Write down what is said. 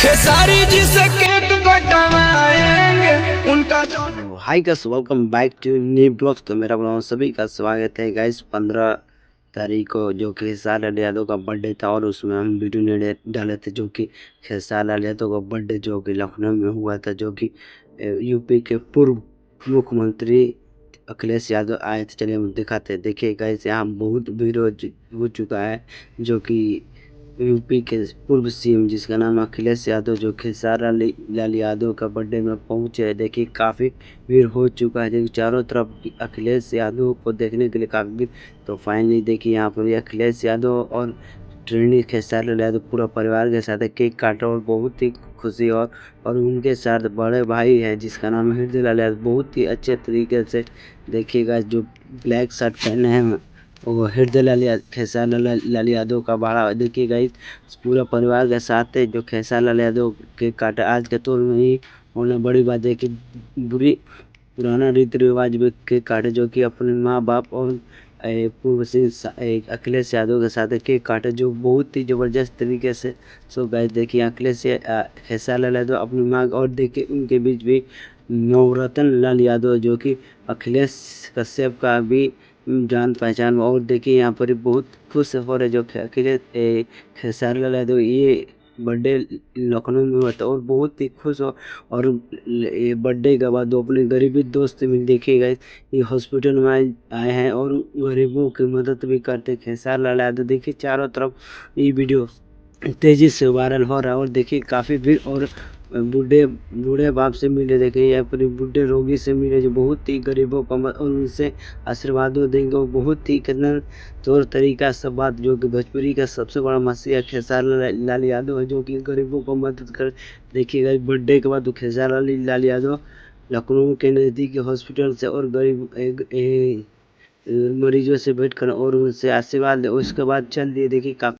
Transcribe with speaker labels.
Speaker 1: खेसारी जी से केक कटवाएंगे उनका
Speaker 2: hi guys, welcome back to new blog. तो मेरा ब्लॉग सभी का स्वागत है गाइस। 15 तारीख को जो कि खेसारी लाल यादव का बर्थडे था और उसमें हम वीडियो नहीं डाले थे, जो कि खेसारी लाल यादव का बर्थडे जो कि लखनऊ में हुआ था, जो कि यूपी के पूर्व मुख्यमंत्री अखिलेश यादव आए थे। चलिए हम दिखाते हैं। देखिए गाइस, यहाँ बहुत भीड़ हो चुका है, जो कि यूपी के पूर्व सीएम जिसका नाम अखिलेश यादव, जो खेसारी लाल यादव का बर्थडे में पहुंचे हैं। देखिए काफ़ी भीड़ हो चुका है, देखिए चारों तरफ अखिलेश यादव को देखने के लिए काफ़ी भीड़। तो फाइनली देखिए यहाँ पर अखिलेश यादव और ट्रेंडी खेसारी लाल यादव पूरा परिवार के साथ केक काटा और बहुत ही खुशी। और उनके साथ बड़े भाई हैं जिसका नाम है हृदय लाल यादव। बहुत ही अच्छे तरीके से देखिएगा, जो ब्लैक शर्ट पहने हैं वो हृदय खेसारी लाल यादव का भाड़ा। देखिए गाइस, पूरा परिवार के साथ है जो खेसारी लाल यादव के काटा। आज के दौर में ही होना बड़ी बात है कि बुरी पुराना रीति रिवाज में केक काटे, जो कि अपने माँ बाप और पूर्व से अखिलेश यादव के साथ केक काटे, जो बहुत ही ज़बरदस्त तरीके से। सो गाइस देखिए खेसारी लाल यादव अपनी माँ, और देखिए उनके बीच भी नवरत्न लाल यादव, जो कि अखिलेश कश्यप का भी जान पहचान। और देखिए यहाँ पर बहुत खुश हो रहे जो खेसारी लाल यादव ये बर्थडे लखनऊ में हुआ था और बहुत ही खुश हो। और ये बर्थडे के बाद वो अपने गरीबी दोस्त से मिल। देखिएगा ये हॉस्पिटल में आए हैं और गरीबों की मदद भी करते खेसारी लाल यादव। देखिए चारों तरफ ये वीडियो तेजी से वायरल हो रहा है। और देखिए काफ़ी भीड़, और बूढ़े बूढ़े बाप से मिले। देखिए या फिर बूढ़े रोगी से मिले जो बहुत ही गरीबों का और उनसे आशीर्वाद देंगे। वो बहुत ही कितना तौर तरीका सब बात, जो कि भोजपुरी का सबसे बड़ा मसीहा खेसारी लाल यादव है, जो कि गरीबों को मदद कर। देखिएगा बर्थडे के बाद खेसारी लाल यादव लखनऊ के नज़दीकी हॉस्पिटल से और गरीब मरीजों से भेंट कर और उनसे आशीर्वाद ले। उसके बाद चल दिए। देखिए काफ़ी